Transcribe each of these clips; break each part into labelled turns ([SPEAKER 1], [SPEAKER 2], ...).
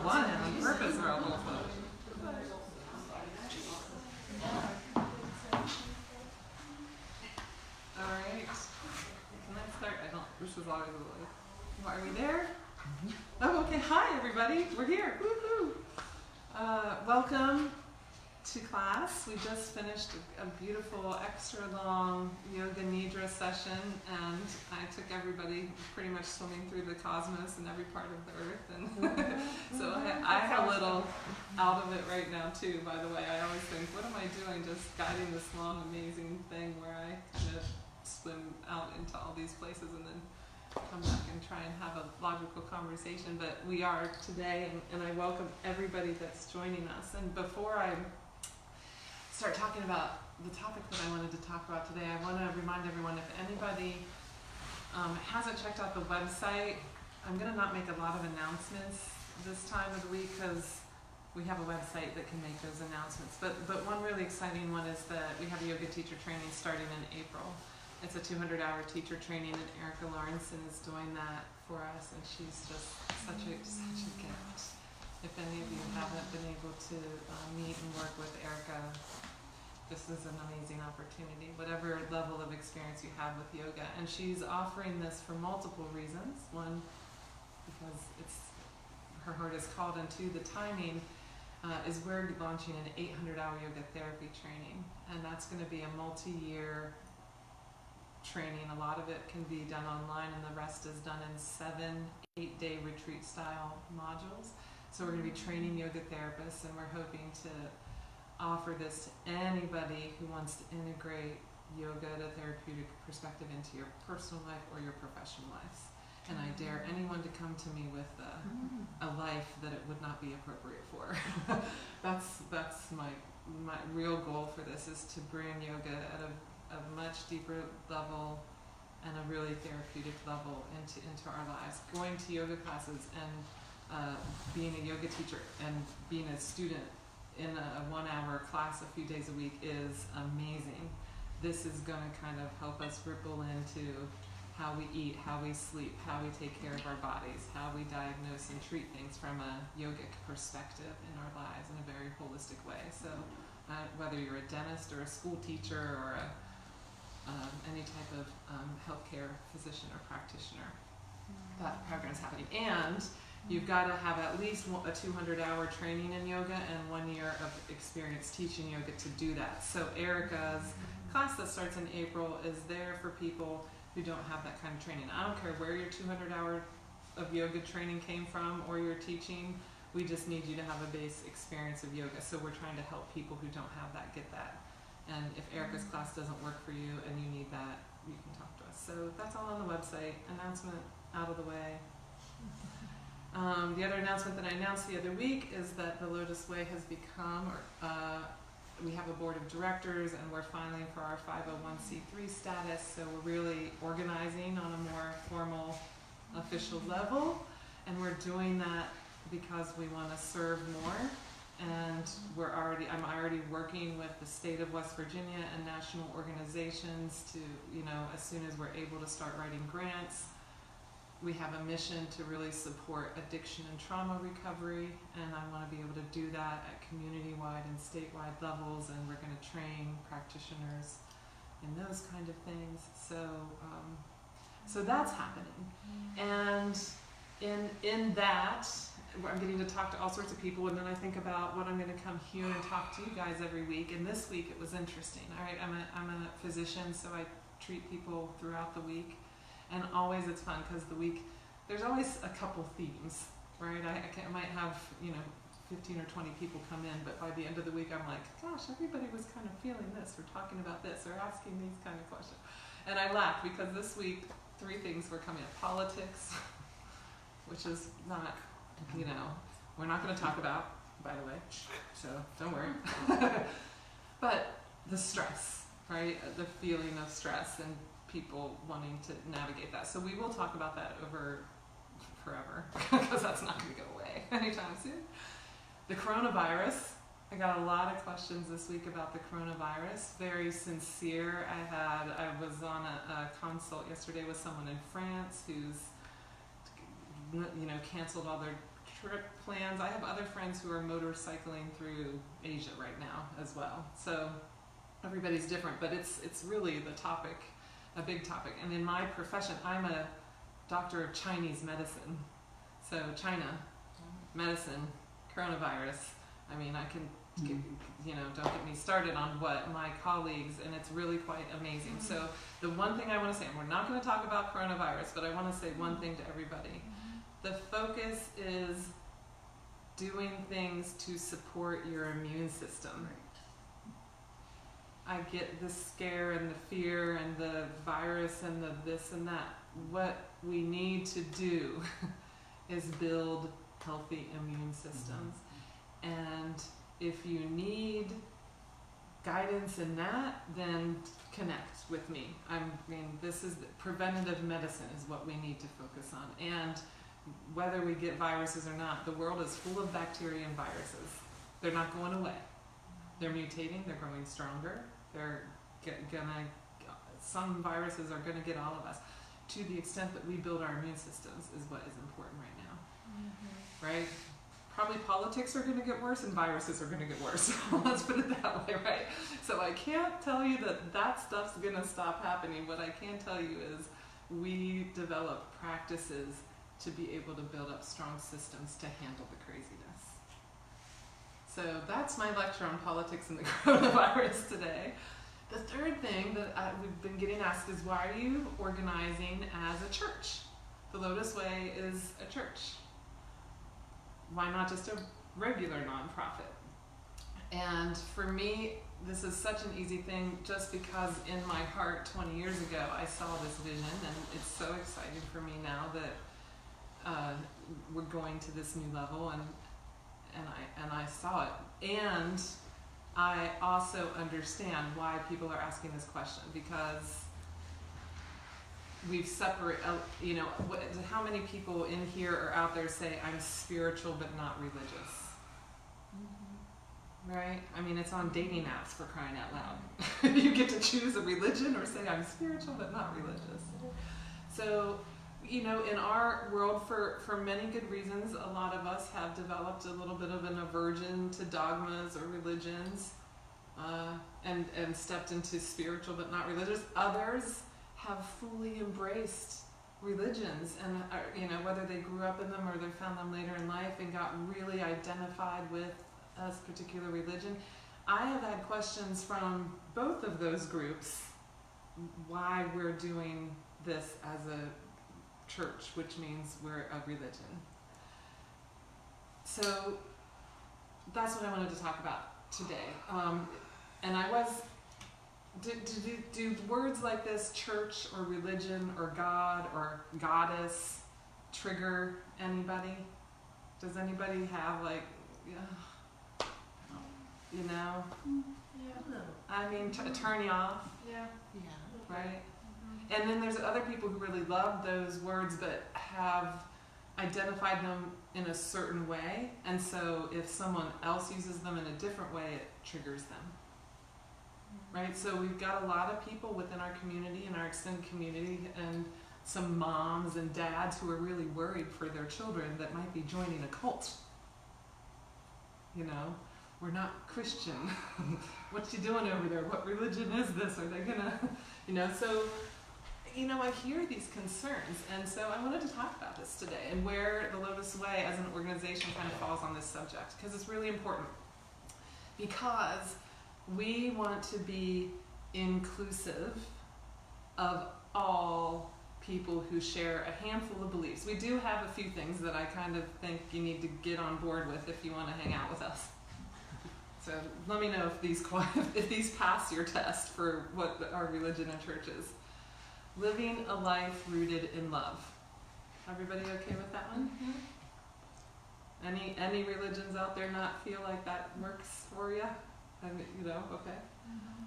[SPEAKER 1] one on purpose or a whole foot. Alright. Can I start? I don't. This is always a little. Are we there? Oh, okay. Hi, everybody. We're here. Woohoo! Welcome to class. We just finished a beautiful, extra long yoga nidra session, and I took everybody pretty much swimming through the cosmos and every part of the earth, and so I have a little out of it right now too. By the way, I always think, what am I doing? Just guiding this long, amazing thing where I kind of swim out into all these places and then come back and try and have a logical conversation. But we are today, and I welcome everybody that's joining us. And before I start talking about the topic that I wanted to talk about today, I want to remind everyone, if anybody hasn't checked out the website, I'm going to not make a lot of announcements this time of the week because we have a website that can make those announcements. But one really exciting one is that we have a yoga teacher training starting in April. It's a 200-hour teacher training, and Erica Lawrenson is doing that for us, and she's just such a gift. If any of you haven't been able to meet and work with Erica, this is an amazing opportunity, whatever level of experience you have with yoga. And she's offering this for multiple reasons. One, because her heart is called, and two, the timing is we're launching an 800-hour yoga therapy training, and that's going to be a multi-year training. A lot of it can be done online, and the rest is done in 7 8-day retreat style modules. So we're going to be training yoga therapists, and we're hoping to offer this to anybody who wants to integrate yoga at a therapeutic perspective into your personal life or your professional life. And I dare anyone to come to me with a life that it would not be appropriate for. That's my real goal for this, is to bring yoga at a much deeper level and a really therapeutic level into our lives. Going to yoga classes and being a yoga teacher and being a student in a 1-hour class a few days a week is amazing. This is going to kind of help us ripple into how we eat, how we sleep, how we take care of our bodies, how we diagnose and treat things from a yogic perspective in our lives in a very holistic way. So whether you're a dentist or a school teacher or any type of healthcare physician or practitioner, that program is happening. And you've got to have at least a 200-hour training in yoga and 1 year of experience teaching yoga to do that. So Erica's class that starts in April is there for people who don't have that kind of training. I don't care where your 200-hour of yoga training came from or your teaching. We just need you to have a base experience of yoga. So we're trying to help people who don't have that get that. And if Erica's class doesn't work for you and you need that, you can talk to us. So that's all on the website. Announcement out of the way. The other announcement that I announced the other week is that the Lotus Way has become, we have a board of directors, and we're filing for our 501c3 status, so we're really organizing on a more formal, official level, and we're doing that because we want to serve more, and I'm already working with the state of West Virginia and national organizations to, as soon as we're able to start writing grants. We have a mission to really support addiction and trauma recovery, and I want to be able to do that at community-wide and statewide levels, and we're going to train practitioners in those kind of things. So that's happening. And in that, I'm getting to talk to all sorts of people, and then I think about what I'm going to come here and talk to you guys every week. And this week it was interesting. All right, I'm a physician, so I treat people throughout the week. And always it's fun because the week, there's always a couple themes, right? I might have, 15 or 20 people come in, but by the end of the week I'm like, gosh, everybody was kind of feeling this, or talking about this, or asking these kind of questions. And I laugh because this week 3 things were coming up. Politics, which is not, we're not going to talk about, by the way, so don't worry. But the stress, right? The feeling of stress and people wanting to navigate that. So we will talk about that over forever because that's not going to go away anytime soon. The coronavirus. I got a lot of questions this week about the coronavirus. Very sincere. I was on a consult yesterday with someone in France who's canceled all their trip plans. I have other friends who are motorcycling through Asia right now as well. So everybody's different, but it's really the topic, a big topic. And in my profession, I'm a doctor of Chinese medicine. So China, medicine, coronavirus. I mean, I can, don't get me started on what my colleagues, and it's really quite amazing. So the one thing I want to say, and we're not going to talk about coronavirus, but I want to say one thing to everybody. The focus is doing things to support your immune system. I get the scare and the fear and the virus and the this and that. What we need to do is build healthy immune systems. And if you need guidance in that, then connect with me. This is preventative medicine is what we need to focus on. And whether we get viruses or not, the world is full of bacteria and viruses. They're not going away. They're mutating, they're growing stronger. Some viruses are gonna get all of us. To the extent that we build our immune systems is what is important right now. Right? Probably politics are gonna get worse and viruses are gonna get worse. Let's put it that way, right? So I can't tell you that stuff's gonna stop happening. What I can tell you is we develop practices to be able to build up strong systems to handle the craziness. So that's my lecture on politics and the coronavirus today. The third thing that we've been getting asked is, why are you organizing as a church? The Lotus Way is a church. Why not just a regular nonprofit? And for me, this is such an easy thing just because in my heart 20 years ago I saw this vision, and it's so exciting for me now that we're going to this new level, and I saw it. And I also understand why people are asking this question, because we've separated, how many people in here are out there say, I'm spiritual but not religious? Right? I mean, it's on dating apps, for crying out loud. You get to choose a religion or say, I'm spiritual but not religious. So, in our world, for many good reasons, a lot of us have developed a little bit of an aversion to dogmas or religions, and stepped into spiritual but not religious. Others have fully embraced religions, and whether they grew up in them or they found them later in life and got really identified with a particular religion. I have had questions from both of those groups why we're doing this as a church, which means we're a religion. So that's what I wanted to talk about today. And I was, do words like this, church or religion or God or goddess, trigger anybody? Does anybody have I mean, turn you off? Yeah. Right? And then there's other people who really love those words but have identified them in a certain way, and so if someone else uses them in a different way, it triggers them. Right? So we've got a lot of people within our community, in our extended community, and some moms and dads who are really worried for their children that might be joining a cult. We're not Christian. What you doing over there? What religion is this? Are they gonna, so, I hear these concerns, and so I wanted to talk about this today and where the Lotus Way as an organization kind of falls on this subject, because it's really important. Because we want to be inclusive of all people who share a handful of beliefs. We do have a few things that I kind of think you need to get on board with if you want to hang out with us. So let me know if these pass your test for what our religion and church is. Living a life rooted in love. Everybody okay with that one? Mm-hmm. Any religions out there not feel like that works for you? Okay. Mm-hmm.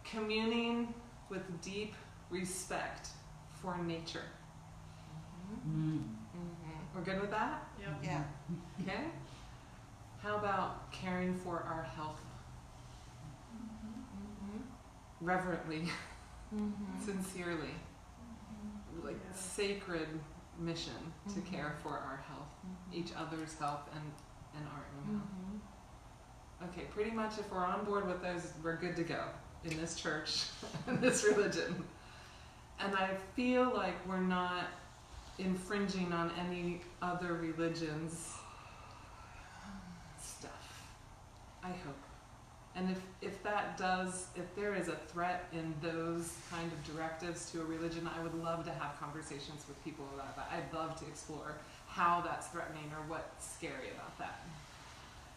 [SPEAKER 1] Communing with deep respect for nature. Mm-hmm. Mm-hmm. We're good with that? Yep. Yeah. Okay. How about caring for our health? Mm-hmm. Reverently, mm-hmm. Sincerely, sacred mission to care for our health, each other's health, and our own health. Okay, pretty much if we're on board with those, we're good to go in this church, in this religion. And I feel like we're not infringing on any other religion's stuff. I hope. And if there is a threat in those kind of directives to a religion, I would love to have conversations with people about that. I'd love to explore how that's threatening or what's scary about that.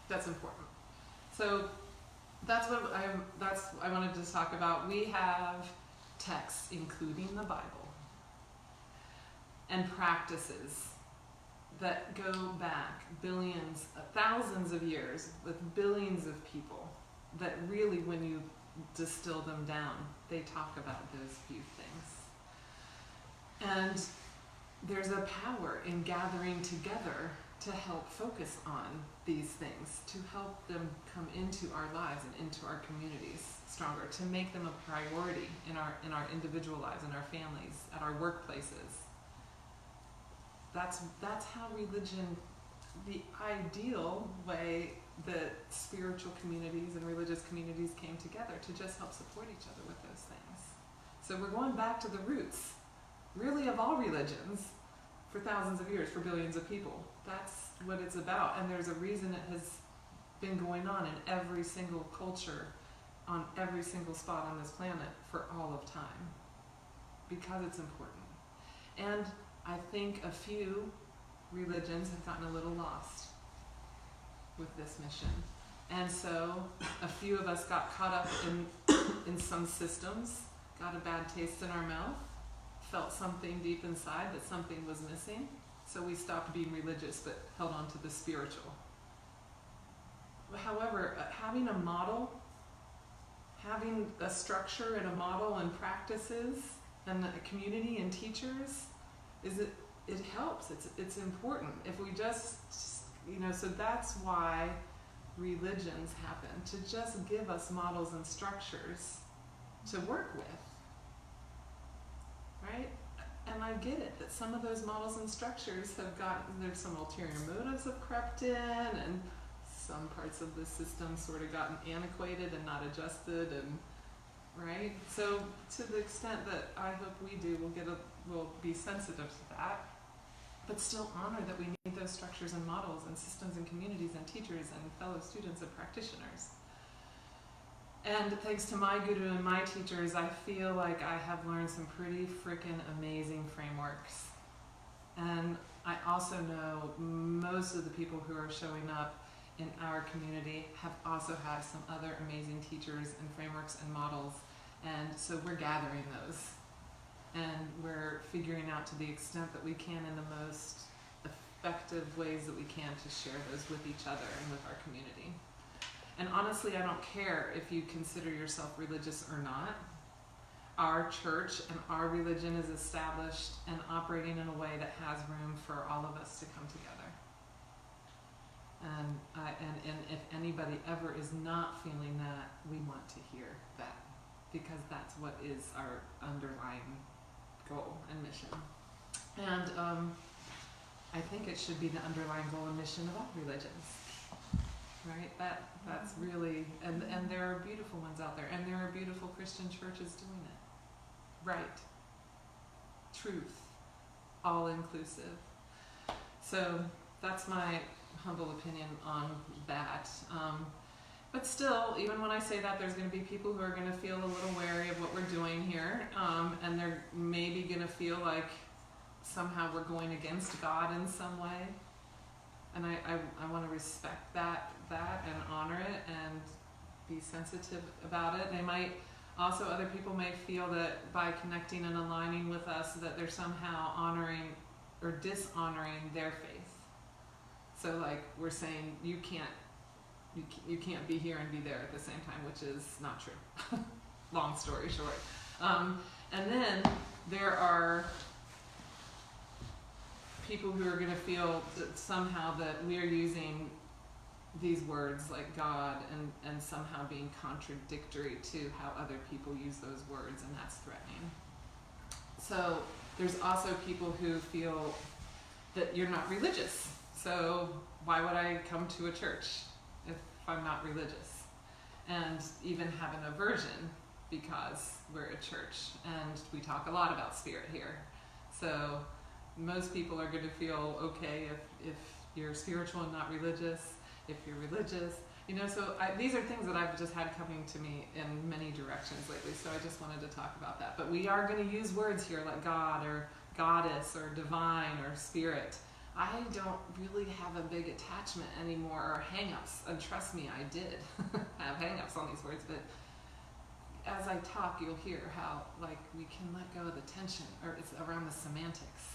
[SPEAKER 1] That's important. So that's what I wanted to talk about. We have texts, including the Bible, and practices that go back billions, thousands of years with billions of people that really, when you distill them down, they talk about those few things. And there's a power in gathering together to help focus on these things, to help them come into our lives and into our communities stronger, to make them a priority in our individual lives, in our families, at our workplaces. That's how religion, the ideal way that spiritual communities and religious communities came together to just help support each other with those things. So we're going back to the roots, really, of all religions for thousands of years, for billions of people. That's what it's about, and there's a reason it has been going on in every single culture, on every single spot on this planet for all of time, because it's important. And I think a few religions have gotten a little lost with this mission. And so a few of us got caught up in some systems, got a bad taste in our mouth, felt something deep inside that something was missing, so we stopped being religious but held on to the spiritual. However, having a model, having a structure and a model and practices and a community and teachers, it helps. It's important. If we just, so that's why religions happen, to just give us models and structures to work with, right? And I get it that some of those models and structures there's some ulterior motives have crept in, and some parts of the system sort of gotten antiquated and not adjusted, and right? So to the extent that I hope we do, we'll be sensitive to that, but still honor that we need those structures and models and systems and communities and teachers and fellow students and practitioners. And thanks to my guru and my teachers, I feel like I have learned some pretty freaking amazing frameworks. And I also know most of the people who are showing up in our community have also had some other amazing teachers and frameworks and models. And so we're gathering those. And we're figuring out to the extent that we can in the most effective ways that we can to share those with each other and with our community. And honestly, I don't care if you consider yourself religious or not. Our church and our religion is established and operating in a way that has room for all of us to come together. And if anybody ever is not feeling that, we want to hear that, because that's what is our underlying goal and mission. And I think it should be the underlying goal and mission of all religions. Right? That's really, and there are beautiful ones out there, and there are beautiful Christian churches doing it. Right. Truth. All inclusive. So that's my humble opinion on that. But still, even when I say that, there's going to be people who are going to feel a little wary of what we're doing here, and they're maybe going to feel like somehow we're going against God in some way. And I want to respect that and honor it and be sensitive about it. They might also, other people may feel that by connecting and aligning with us that they're somehow honoring or dishonoring their faith. So like we're saying you can't be here and be there at the same time, which is not true. Long story short. And then there are people who are going to feel that somehow that we're using these words like God and somehow being contradictory to how other people use those words, and that's threatening. So there's also people who feel that you're not religious. So why would I come to a church if I'm not religious? And even have an aversion because we're a church and we talk a lot about spirit here. So most people are going to feel okay if you're spiritual and not religious, if you're religious. So these are things that I've just had coming to me in many directions lately, so I just wanted to talk about that. But we are going to use words here like God or goddess or divine or spirit. I don't really have a big attachment anymore or hang-ups, and trust me, I did have hang-ups on these words, but as I talk, you'll hear how we can let go of the tension, or it's around the semantics.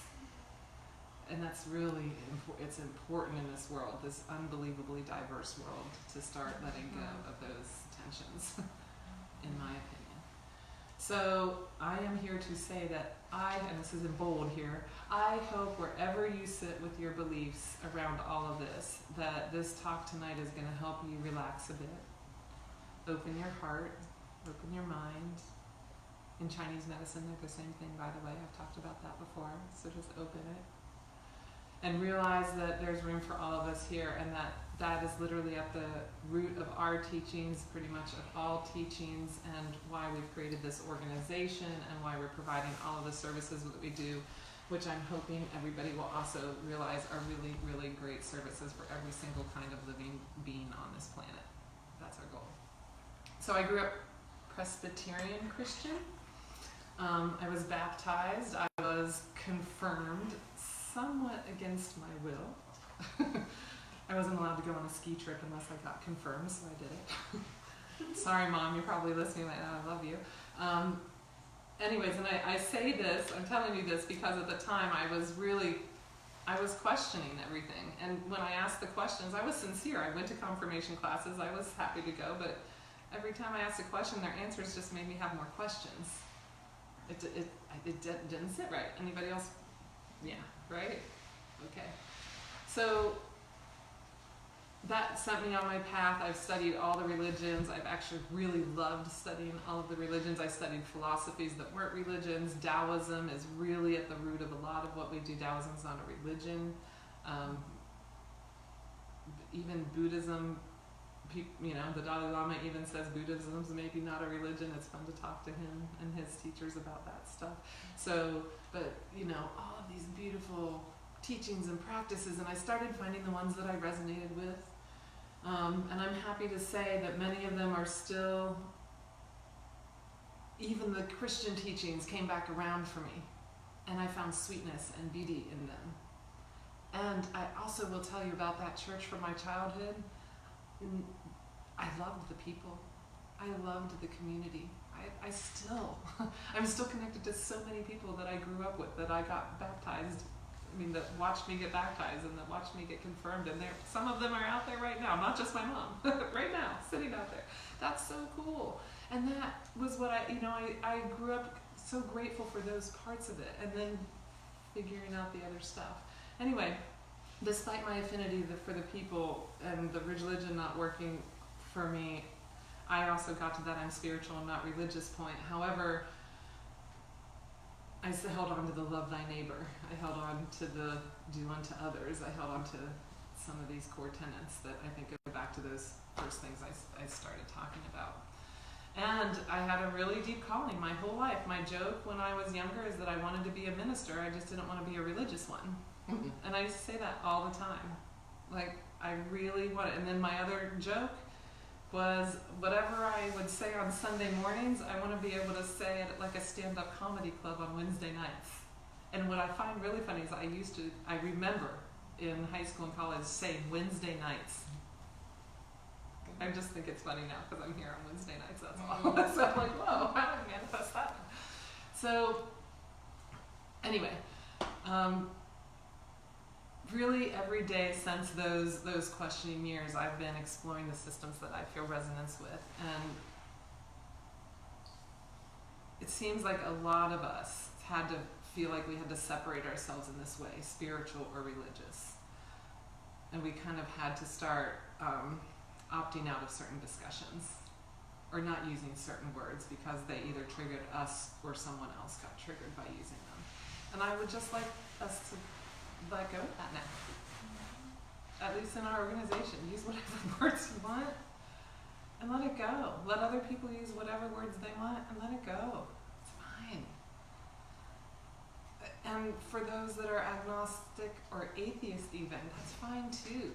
[SPEAKER 1] And that's really it's important in this world, this unbelievably diverse world, to start letting go of those tensions, in my opinion. So I am here to say that and this is in bold here, I hope wherever you sit with your beliefs around all of this, that this talk tonight is going to help you relax a bit. Open your heart, open your mind. In Chinese medicine, they're the same thing, by the way. I've talked about that before, so just open it. And realize that there's room for all of us here, and that is literally at the root of our teachings, pretty much of all teachings, and why we've created this organization and why we're providing all of the services that we do, which I'm hoping everybody will also realize are really, really great services for every single kind of living being on this planet. That's our goal. So I grew up Presbyterian Christian. I was baptized. I was confirmed somewhat against my will. I wasn't allowed to go on a ski trip unless I got confirmed, so I did it. Sorry, Mom, you're probably listening right now. I love you. Anyways, and I say this, I'm telling you this because at the time I was questioning everything. And when I asked the questions, I was sincere. I went to confirmation classes. I was happy to go, but every time I asked a question, their answers just made me have more questions. It didn't sit right. Anybody else? Yeah, right? Okay. So that sent me on my path. I've studied all the religions. I've actually really loved studying all of the religions. I studied philosophies that weren't religions. Taoism is really at the root of a lot of what we do. Taoism is not a religion. Even Buddhism, the Dalai Lama even says Buddhism is maybe not a religion. It's fun to talk to him and his teachers about that stuff. So, but all of these beautiful teachings and practices, and I started finding the ones that I resonated with. And I'm happy to say that many of them are still, even the Christian teachings came back around for me, and I found sweetness and beauty in them. And I also will tell you about that church from my childhood. I loved the people. I loved the community. I'm still connected to so many people that I grew up with, that I got baptized. That watched me get baptized and that watched me get confirmed. And some of them are out there right now, not just my mom, right now, sitting out there. That's so cool. And that was what I grew up so grateful for those parts of it, and then figuring out the other stuff. Anyway, despite my affinity for the people and the religion not working for me, I also got to that I'm spiritual and not religious point. However, I still held on to the love thy neighbor. I held on to the do unto others. I held on to some of these core tenets that I think go back to those first things I started talking about. And I had a really deep calling my whole life. My joke when I was younger is that I wanted to be a minister. I just didn't want to be a religious one. Mm-hmm. And I used to say that all the time. I really wanted. And then my other joke was whatever I would say on Sunday mornings, I want to be able to say it at a stand-up comedy club on Wednesday nights. And what I find really funny is I remember in high school and college saying Wednesday nights. I just think it's funny now because I'm here on Wednesday nights, that's all. So I'm like, whoa, how did I manifest that? So anyway, really every day since those questioning years, I've been exploring the systems that I feel resonance with. And it seems like a lot of us had to feel like we had to separate ourselves in this way, spiritual or religious. And we kind of had to start opting out of certain discussions or not using certain words because they either triggered us or someone else got triggered by using them. And I would just like us to let go of that now. At least in our organization, use whatever words you want and let it go. Let other people use whatever words they want and let it go. It's fine. And for those that are agnostic or atheist even, that's fine too.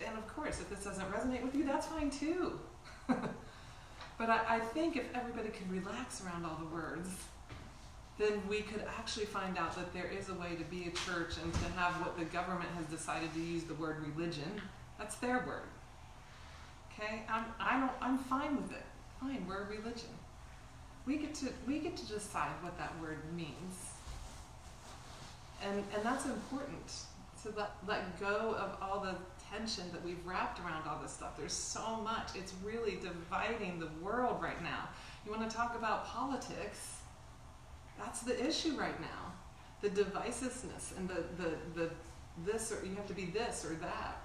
[SPEAKER 1] And of course, if this doesn't resonate with you, that's fine too. But I think if everybody could relax around all the words, then we could actually find out that there is a way to be a church and to have what the government has decided to use the word religion. That's their word. Okay? I'm fine with it. Fine, we're a religion. We get to decide what that word means. And that's important. To let go of all the tension that we've wrapped around all this stuff. There's so much. It's really dividing the world right now. You want to talk about politics? That's the issue right now. The divisiveness and the this, or you have to be this or that.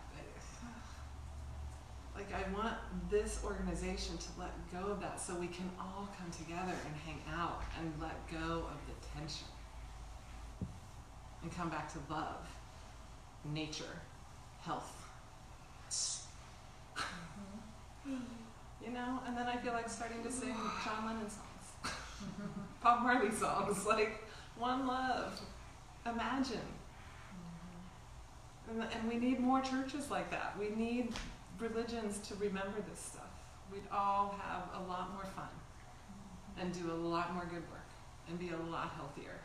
[SPEAKER 1] Like, I want this organization to let go of that so we can all come together and hang out and let go of the tension and come back to love, nature, health. You know, and then I feel like starting to sing John Lennon songs, Bob Marley songs, like One Love, Imagine. And we need more churches like that. We need religions to remember this stuff. We'd all have a lot more fun and do a lot more good work and be a lot healthier.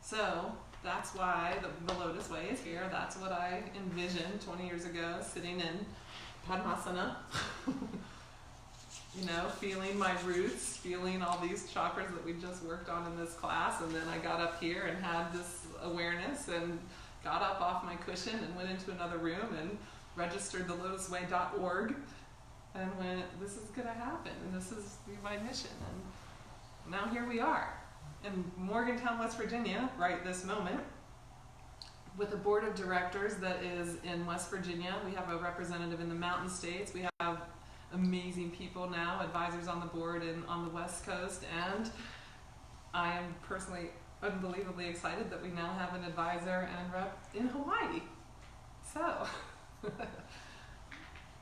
[SPEAKER 1] So that's why the Lotus Way is here. That's what I envisioned 20 years ago, sitting in Padmasana, you know, feeling my roots, feeling all these chakras that we just worked on in this class. And then I got up here and had this awareness and got up off my cushion and went into another room and registered the lotusway.org and went, this is going to happen and this is my mission. And now here we are in Morgantown, West Virginia, right this moment, with a board of directors that is in West Virginia. We have a representative in the Mountain States. We have amazing people now, advisors on the board and on the West Coast. And I am personally unbelievably excited that we now have an advisor and rep in Hawaii. So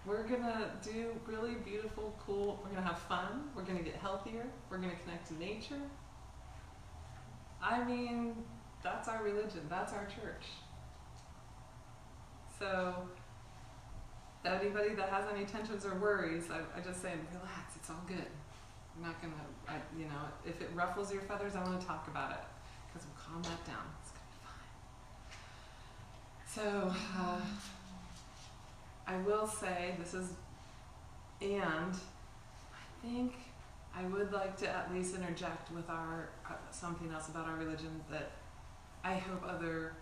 [SPEAKER 1] we're gonna do really beautiful, cool, we're gonna have fun, we're gonna get healthier, we're gonna connect to nature. I mean, that's our religion, that's our church. So anybody that has any tensions or worries, I just say, relax, it's all good. I'm not gonna, you know, if it ruffles your feathers, I wanna talk about it, because we'll calm that down. It's gonna be fine. So, I will say this is, and I think I would like to at least interject with our something else about our religion that I hope other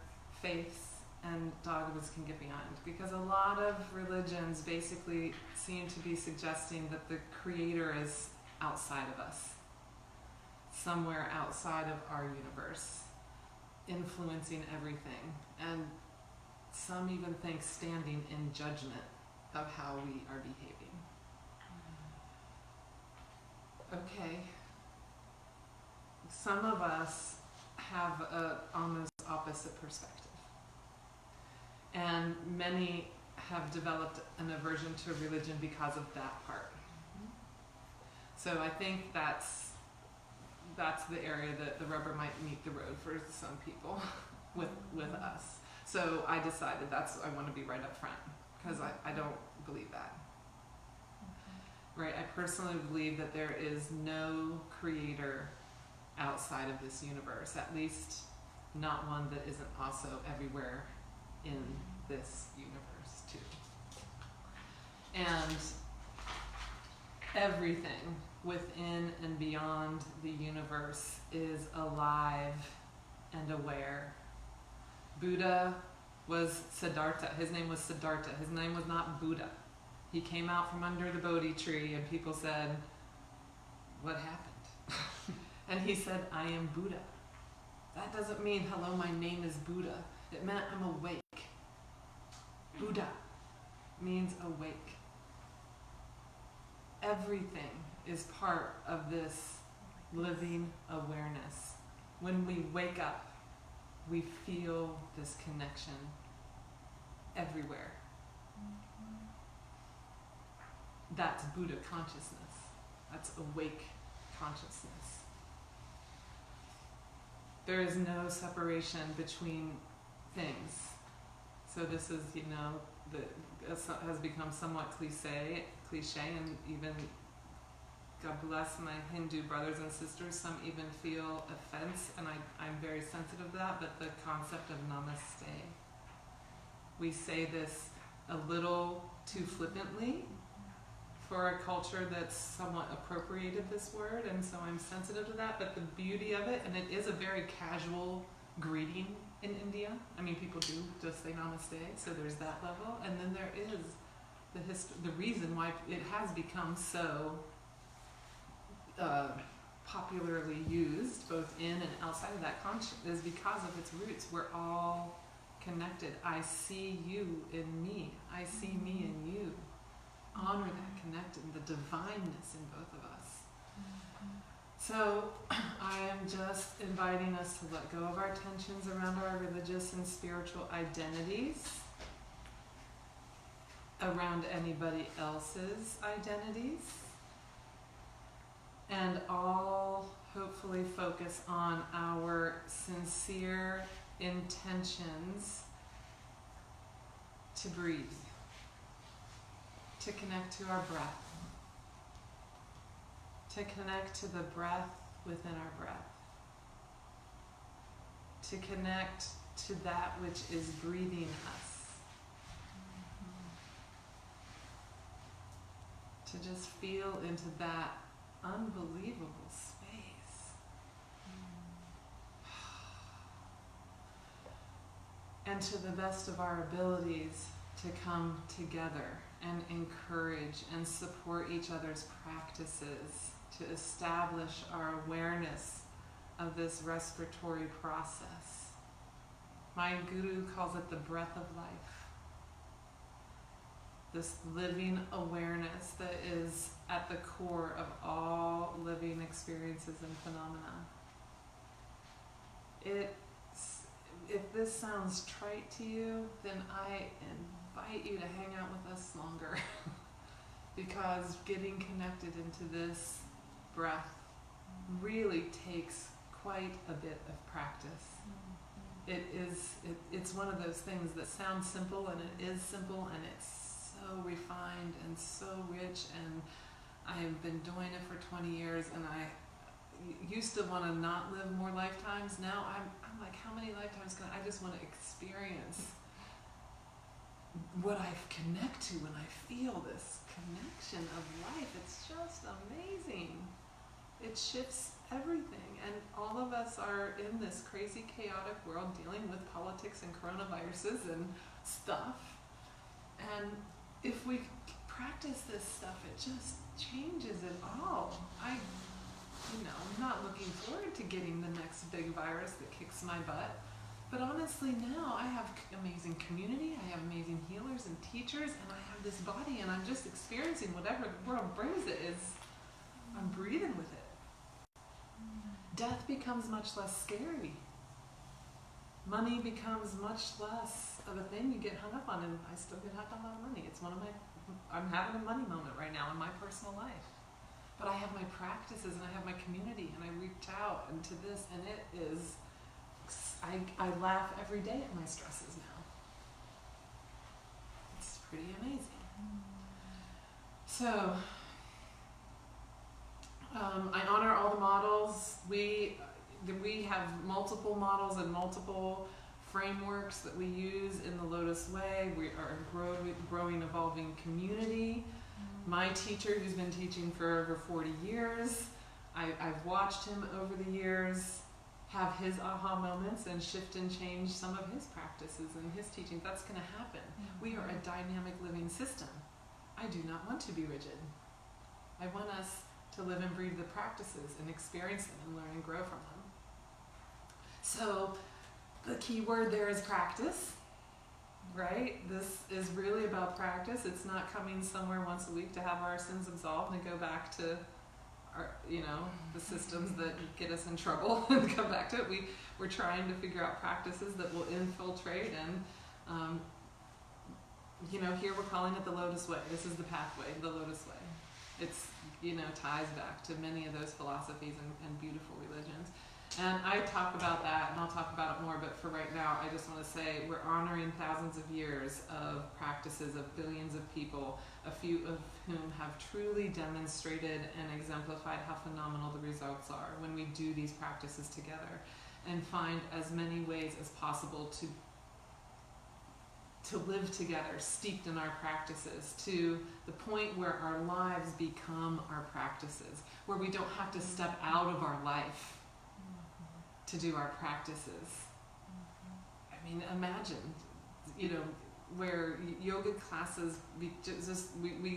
[SPEAKER 1] faiths and dogmas can get behind, because a lot of religions basically seem to be suggesting that the Creator is outside of us, somewhere outside of our universe, influencing everything, and some even think standing in judgment of how we are behaving. Okay. Some of us have a almost opposite perspective. And many have developed an aversion to religion because of that part. So I think that's the area that the rubber might meet the road for some people with us. So I decided I want to be right up front, because I don't believe that. Right? I personally believe that there is no creator outside of this universe, at least not one that isn't also everywhere in this universe too. And everything within and beyond the universe is alive and aware. Buddha was Siddhartha. His name was Siddhartha. His name was not Buddha. He came out from under the Bodhi tree and people said, what happened? And he said, I am Buddha. That doesn't mean, hello, my name is Buddha. It meant I'm awake. Buddha means awake. Everything is part of this living awareness. When we wake up, we feel this connection everywhere. That's Buddha consciousness. That's awake consciousness. There is no separation between things. So this is, has become somewhat cliche, and even, God bless my Hindu brothers and sisters, some even feel offense, and I'm very sensitive to that, but the concept of namaste. We say this a little too flippantly for a culture that's somewhat appropriated this word, and so I'm sensitive to that, but the beauty of it, and it is a very casual greeting in India. I mean, people do just say namaste, so there's that level, and then there is the reason why it has become so popularly used, both in and outside of that concept, is because of its roots. We're all connected. I see you in me. I see me in you. Honor that connection, the divineness in both of us. So I am just inviting us to let go of our tensions around our religious and spiritual identities, around anybody else's identities, and all hopefully focus on our sincere intentions to breathe, to connect to our breath, to connect to the breath within our breath, to connect to that which is breathing us, to just feel into that unbelievable space. And to the best of our abilities, to come together and encourage and support each other's practices, to establish our awareness of this respiratory process. My guru calls it the breath of life. This living awareness that is at the core of all living experiences and phenomena. If this sounds trite to you, then I invite you to hang out with us longer because getting connected into this breath really takes quite a bit of practice. It's one of those things that sounds simple, and it is simple, and it's so refined and so rich, and I've been doing it for 20 years, and I used to want to not live more lifetimes. Now I'm like, how many lifetimes can I just want to experience what I connect to when I feel this connection of life. It's just amazing. It shifts everything, and all of us are in this crazy, chaotic world dealing with politics and coronaviruses and stuff, and if we practice this stuff, it just changes it all. I'm not looking forward to getting the next big virus that kicks my butt, but honestly now I have amazing community, I have amazing healers and teachers, and I have this body, and I'm just experiencing whatever the world brings it is. I'm breathing with it. Death becomes much less scary. Money becomes much less of a thing you get hung up on, and I still get hung up on money. It's I'm having a money moment right now in my personal life. But I have my practices, and I have my community, and I reach out into this, and it is, I laugh every day at my stresses now. It's pretty amazing. So, I honor all the models. We have multiple models and multiple frameworks that we use in the Lotus Way. We are a growing, evolving community. My teacher, who's been teaching for over 40 years, I've watched him over the years have his aha moments and shift and change some of his practices and his teachings. That's going to happen. We are a dynamic living system. I do not want to be rigid. I want us to live and breathe the practices and experience them and learn and grow from them. So the key word there is practice, right? This is really about practice. It's not coming somewhere once a week to have our sins absolved and go back to the systems that get us in trouble and come back to it. We're trying to figure out practices that will infiltrate and, here we're calling it the Lotus Way. This is the pathway, the Lotus Way. It's, ties back to many of those philosophies and beautiful religions. And I talk about that, and I'll talk about it more, but for right now, I just want to say we're honoring thousands of years of practices of billions of people, a few of whom have truly demonstrated and exemplified how phenomenal the results are when we do these practices together and find as many ways as possible to live together, steeped in our practices, to the point where our lives become our practices, where we don't have to step out of our life to do our practices. I mean, imagine, where yoga classes, we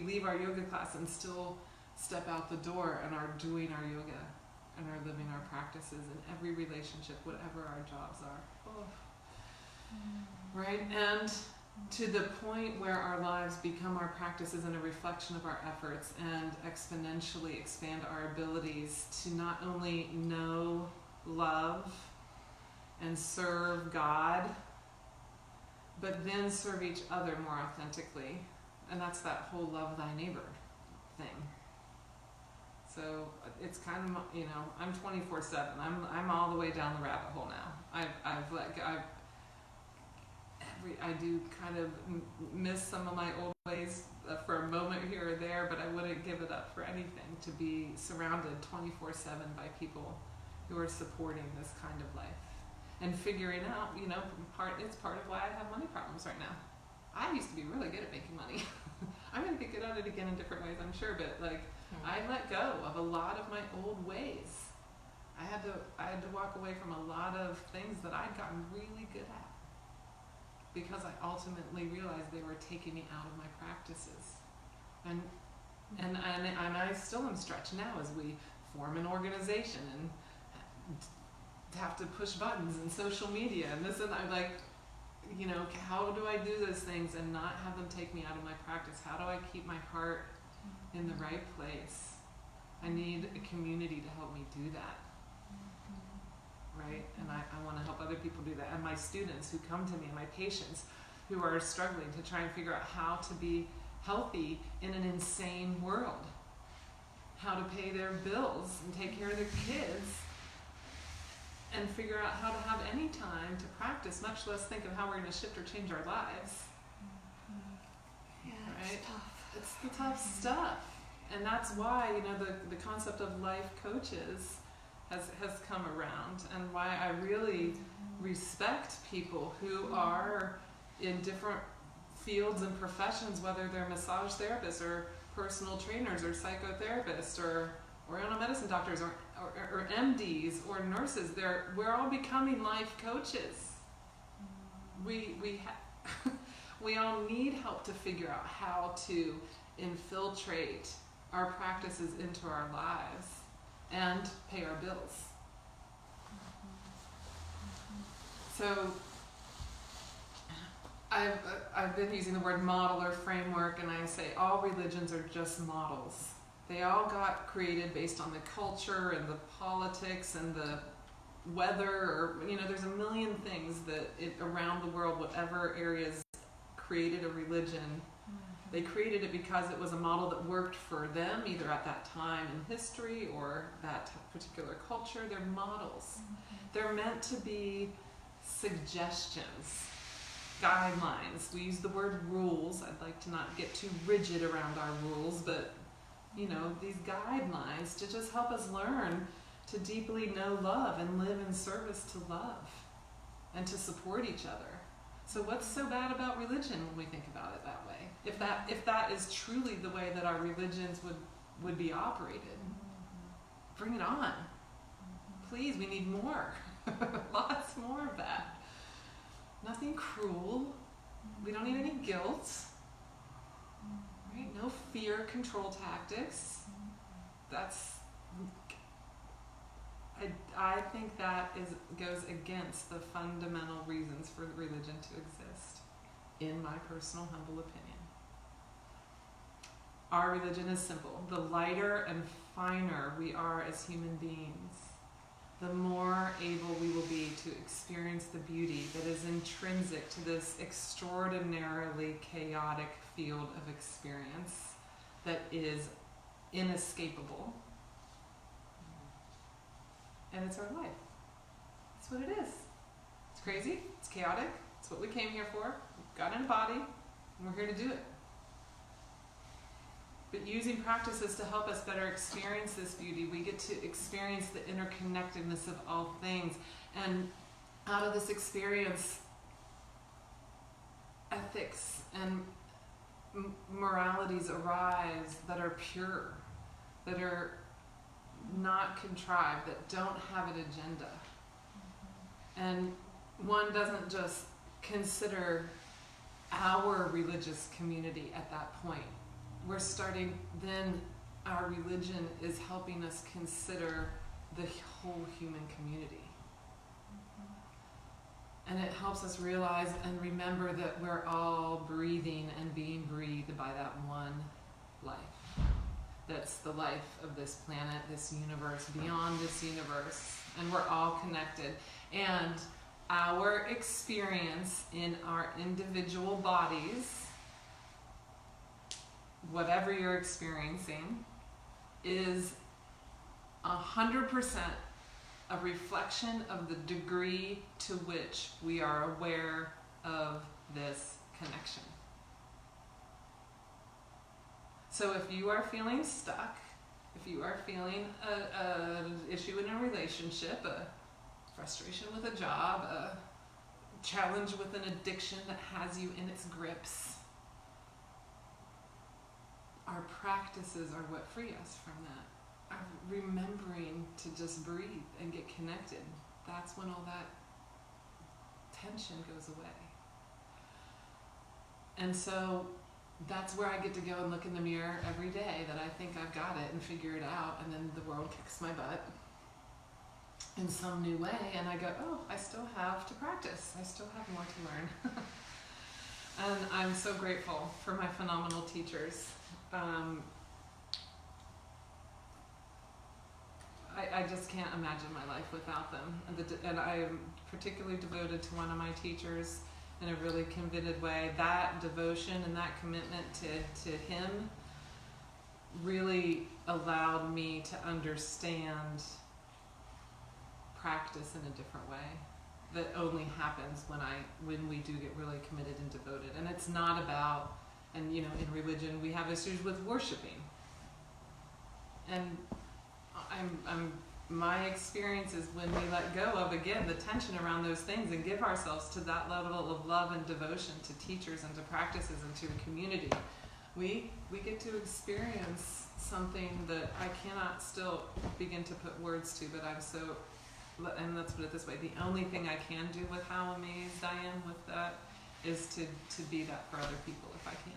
[SPEAKER 1] leave our yoga class and still step out the door and are doing our yoga and are living our practices in every relationship, whatever our jobs are. Oh. Right? And to the point where our lives become our practices and a reflection of our efforts and exponentially expand our abilities to not only know, love, and serve God, but then serve each other more authentically. And that's that whole love thy neighbor thing. So it's kind of, I'm 24/7. I'm all the way down the rabbit hole now. I do kind of miss some of my old ways for a moment here or there, but I wouldn't give it up for anything to be surrounded 24/7 by people who are supporting this kind of life and figuring out, it's part of why I have money problems right now. I used to be really good at making money. I'm going to get good at it again in different ways, I'm sure, but I let go of a lot of my old ways. I had to walk away from a lot of things that I'd gotten really good at because I ultimately realized they were taking me out of my practices. And I still am stretched now as we form an organization and have to push buttons and social media and this, and I'm like, how do I do those things and not have them take me out of my practice? How do I keep my heart in the right place? I need a community to help me do that. Right? And I want to help other people do that. And my students who come to me, and my patients who are struggling to try and figure out how to be healthy in an insane world. How to pay their bills and take care of their kids and figure out how to have any time to practice, much less think of how we're going to shift or change our lives.
[SPEAKER 2] Yeah,
[SPEAKER 1] right?
[SPEAKER 2] It's tough.
[SPEAKER 1] It's the tough stuff. And that's why, the concept of life coaches has come around, and why I really respect people who are in different fields and professions, whether they're massage therapists or personal trainers or psychotherapists or oriental medicine doctors or MDs or nurses. We're all becoming life coaches. We all need help to figure out how to infiltrate our practices into our lives and pay our bills. So I've been using the word model or framework, and I say all religions are just models. They all got created based on the culture and the politics and the weather, or there's a million things that around the world, whatever areas created a religion, they created it because it was a model that worked for them, either at that time in history or that particular culture. They're models. They're meant to be suggestions, guidelines. We use the word rules. I'd like to not get too rigid around our rules, but these guidelines to just help us learn to deeply know love and live in service to love and to support each other. So what's so bad about religion when we think about it that way? If that is truly the way that our religions would be operated, bring it on. Please, we need more. Lots more of that. Nothing cruel. We don't need any guilt. Right? No fear control tactics. I think that goes against the fundamental reasons for religion to exist, in my personal humble opinion. our religion is simple. The lighter and finer we are as human beings, the more able we will be to experience the beauty that is intrinsic to this extraordinarily chaotic field of experience that is inescapable. And it's our life. That's what it is. It's crazy, it's chaotic, it's what we came here for. We've got in a body, and we're here to do it. But using practices to help us better experience this beauty, we get to experience the interconnectedness of all things. And out of this experience, ethics and moralities arise that are pure, that are not contrived, that don't have an agenda. And one doesn't just consider our religious community at that point. We're starting, then our religion is helping us consider the whole human community. And it helps us realize and remember that we're all breathing and being breathed by that one life. That's the life of this planet, this universe, beyond this universe. And we're all connected. And our experience in our individual bodies, whatever you're experiencing, is 100% a reflection of the degree to which we are aware of this connection. So if you are feeling stuck, if you are feeling an issue in a relationship, a frustration with a job, a challenge with an addiction that has you in its grips, our practices are what free us from that. Remembering to just breathe and get connected. That's when all that tension goes away. And so that's where I get to go and look in the mirror every day that I think I've got it and figure it out, and then the world kicks my butt in some new way, and I go, oh, I still have to practice. I still have more to learn. And I'm so grateful for my phenomenal teachers. I just can't imagine my life without them. And I am particularly devoted to one of my teachers in a really committed way. That devotion and that commitment to him really allowed me to understand practice in a different way that only happens when we do get really committed and devoted. And it's not about, and in religion we have issues with worshiping. And my experience is when we let go of, again, the tension around those things and give ourselves to that level of love and devotion to teachers and to practices and to a community, we get to experience something that I cannot still begin to put words to, but I'm so, and let's put it this way, the only thing I can do with how amazed I am with that is to be that for other people if I can.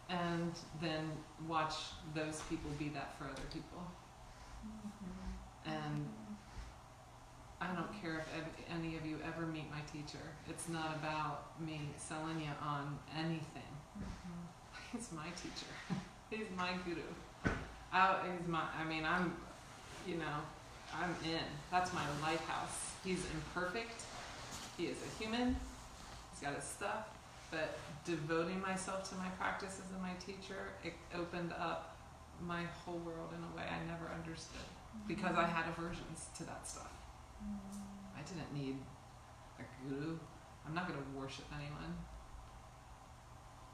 [SPEAKER 1] And then watch those people be that for other people. And I don't care if any of you ever meet my teacher. It's not about me selling you on anything. He's my teacher. He's my guru. I'm in. That's my lighthouse. He's imperfect. He is a human. He's got his stuff. But devoting myself to my practices and my teacher, it opened up my whole world in a way I never understood. Because I had aversions to that stuff. I didn't need a guru. I'm not going to worship anyone.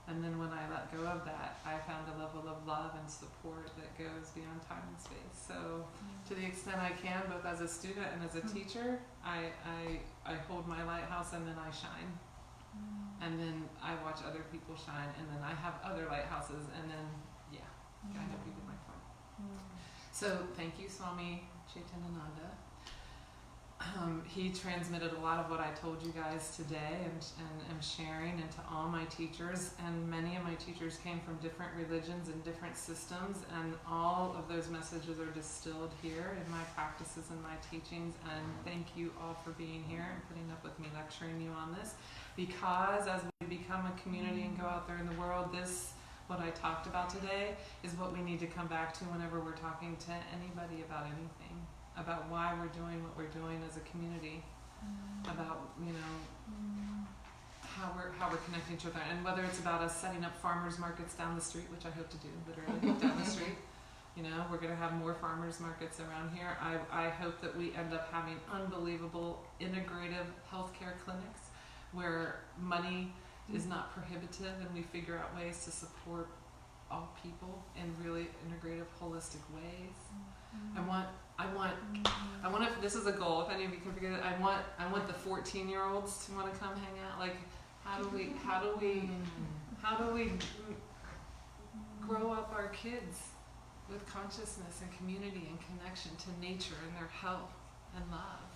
[SPEAKER 1] And then when I let go of that, I found a level of love and support that goes beyond time and space. So to the extent I can, both as a student and as a teacher, I hold my lighthouse and then I shine. And then I watch other people shine, and then I have other lighthouses, and then, I hope you get my point. So thank you, Swami Chaitanananda. He transmitted a lot of what I told you guys today and am sharing into all my teachers, and many of my teachers came from different religions and different systems, and all of those messages are distilled here in my practices and my teachings. And thank you all for being here and putting up with me lecturing you on this, because as we become a community and go out there in the world, this what I talked about today is what we need to come back to whenever we're talking to anybody about anything, about why we're doing what we're doing as a community, about, how we're connecting to each other, and whether it's about us setting up farmers markets down the street, which I hope to do, literally down the street. We're going to have more farmers markets around here. I hope that we end up having unbelievable integrative healthcare clinics where money is not prohibitive and we figure out ways to support all people in really integrative, holistic ways. I want, if this is a goal, if any of you can figure it, I want the 14-year-olds to want to come hang out. Like, how do we grow up our kids with consciousness and community and connection to nature and their health and love?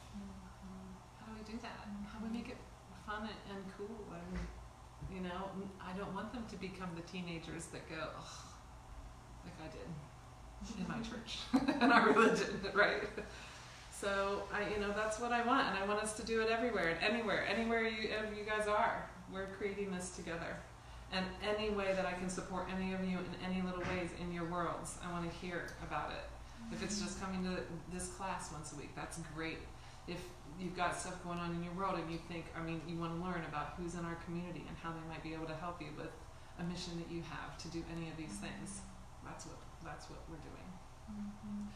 [SPEAKER 1] How do we do that? How do we make it fun and cool? And I don't want them to become the teenagers that go, ugh, like I did in my church and our religion, right? So that's what I want, and I want us to do it everywhere and anywhere you guys are. We're creating this together. And any way that I can support any of you in any little ways in your worlds, I want to hear about it. If it's just coming to this class once a week, that's great. If you've got stuff going on in your world and you think, you want to learn about who's in our community and how they might be able to help you with a mission that you have to do any of these things, that's what we're doing.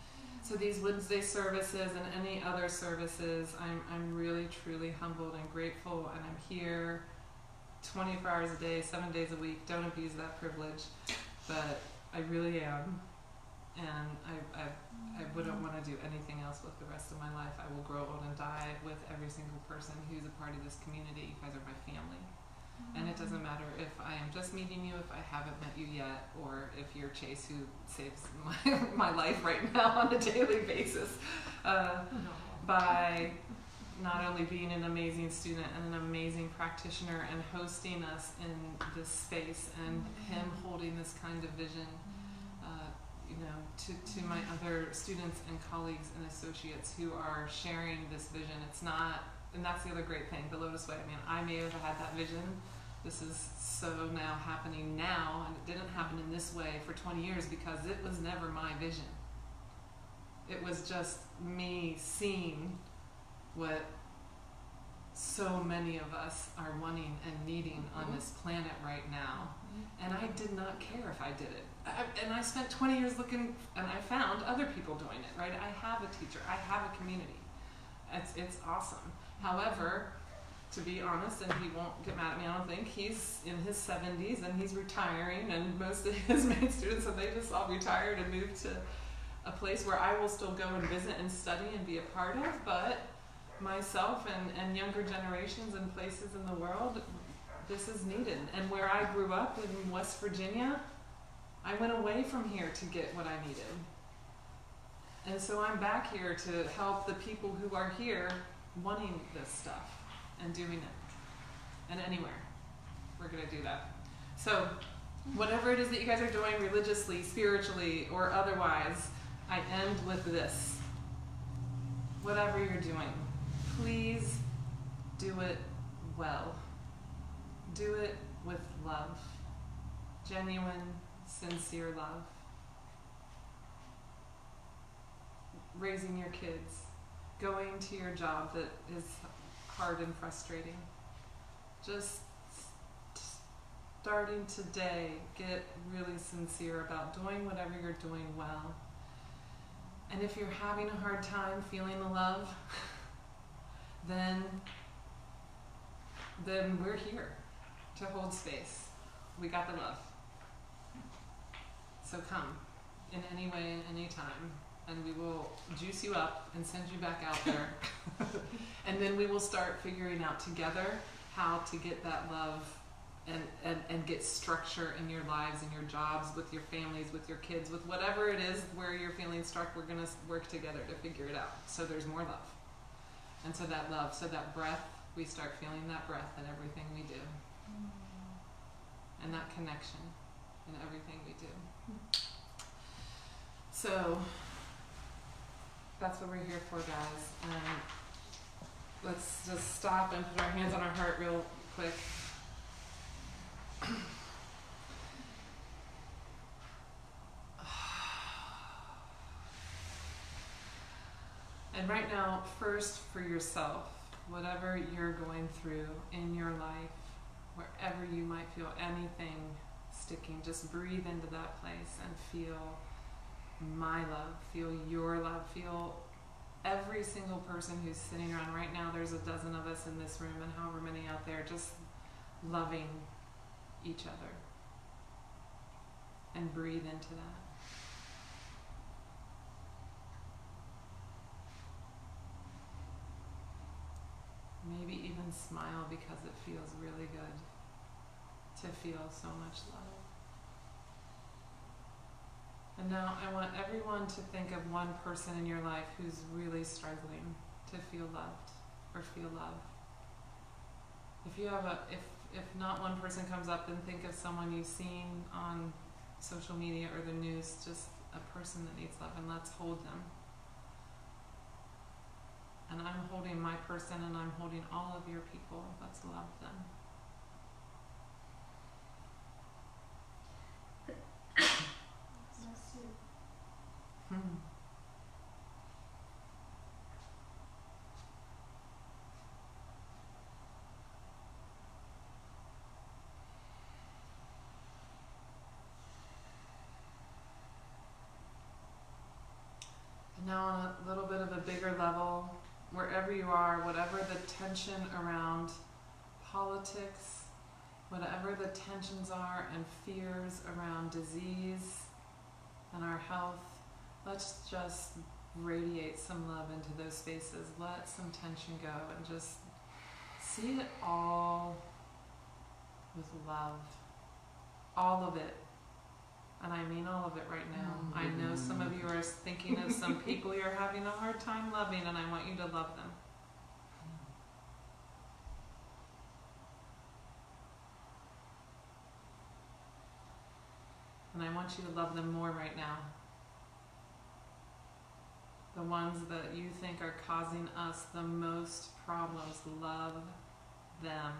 [SPEAKER 1] So these Wednesday services and any other services, I'm really, truly humbled and grateful, and I'm here 24 hours a day, 7 days a week. Don't abuse that privilege, but I really am, and I wouldn't want to do anything else with the rest of my life. I will grow old and die with every single person who's a part of this community. You guys are my family, and it doesn't matter if I am just meeting you, if I haven't met you yet, or if you're Chase, who saves my life right now on a daily basis by not only being an amazing student and an amazing practitioner and hosting us in this space, and him holding this kind of vision, to my other students and colleagues and associates who are sharing this vision. It's not, and that's the other great thing, the Lotus Way. I may have had that vision. This is so now happening now, and it didn't happen in this way for 20 years because it was never my vision. It was just me seeing what so many of us are wanting and needing on this planet right now. And I did not care if I did it. And I spent 20 years looking, and I found other people doing it, right? I have a teacher. I have a community. It's awesome. However, to be honest, and he won't get mad at me, I don't think, he's in his 70s and he's retiring, and most of his main students, so they just all retired and moved to a place where I will still go and visit and study and be a part of, but myself and younger generations and places in the world, this is needed. And where I grew up in West Virginia, I went away from here to get what I needed. And so I'm back here to help the people who are here wanting this stuff and doing it. And anywhere, we're going to do that. So whatever it is that you guys are doing religiously, spiritually, or otherwise, I end with this. Whatever you're doing, please do it well. Do it with love. Genuine, sincere love. Raising your kids. Going to your job that is hard and frustrating. Just starting today, get really sincere about doing whatever you're doing well. And if you're having a hard time feeling the love, then we're here to hold space. We got the love. So come in any way, any time, and we will juice you up and send you back out there. And then we will start figuring out together how to get that love and get structure in your lives, in your jobs, with your families, with your kids, with whatever it is where you're feeling stuck. We're going to work together to figure it out. So there's more love. And so that love, so that breath, we start feeling that breath in everything we do. And that connection in everything we do. So that's what we're here for, guys. And let's just stop and put our hands on our heart real quick. And right now, first for yourself, whatever you're going through in your life, wherever you might feel anything sticking, just breathe into that place and feel my love, feel your love, feel every single person who's sitting around. Right now there's a dozen of us in this room and however many out there, just loving each other. And breathe into that. Maybe even smile because it feels really good to feel so much love. And now I want everyone to think of one person in your life who's really struggling to feel loved or feel love. If you have if not one person comes up, then think of someone you've seen on social media or the news, just a person that needs love, and let's hold them. And I'm holding my person and I'm holding all of your people. Let's love them.
[SPEAKER 2] Bless you.
[SPEAKER 1] And now on a little bit of a bigger level, wherever you are, whatever the tension around politics, whatever the tensions are and fears around disease and our health, let's just radiate some love into those spaces. Let some tension go and just see it all with love. All of it. And I mean all of it right now. I know some of you are thinking of some people you're having a hard time loving, and I want you to love them. And I want you to love them more right now. The ones that you think are causing us the most problems, love them.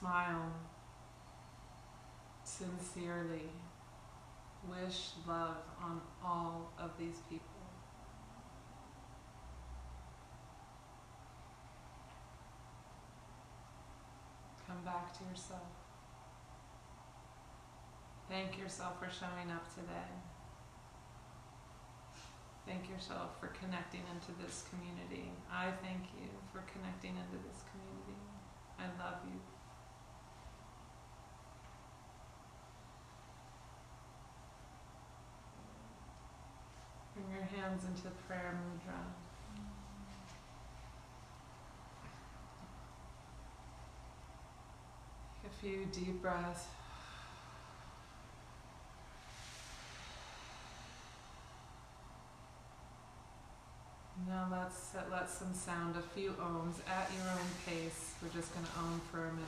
[SPEAKER 1] Smile sincerely. Wish love on all of these people. Come back to yourself. Thank yourself for showing up today. Thank yourself for connecting into this community. I thank you for connecting into this community. I love you. Bring your hands into prayer mudra. Take a few deep breaths. Now let some sound, a few ohms at your own pace. We're just going to ohm for a minute.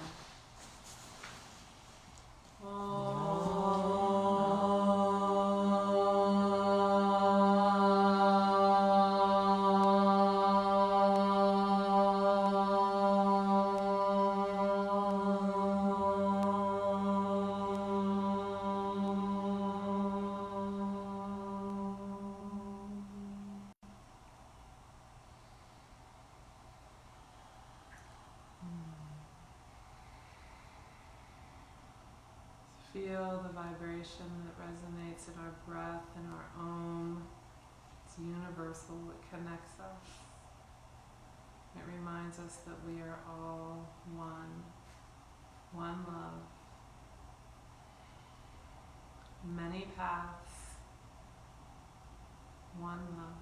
[SPEAKER 1] Feel the vibration that resonates in our breath and our ohm. It's universal, it connects us. It reminds us that we are all one love. Many paths, one love.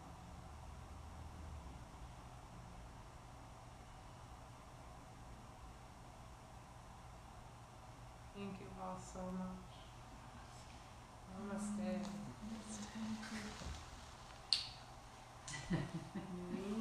[SPEAKER 1] Thank you all so much. Namaste.
[SPEAKER 2] Namaste.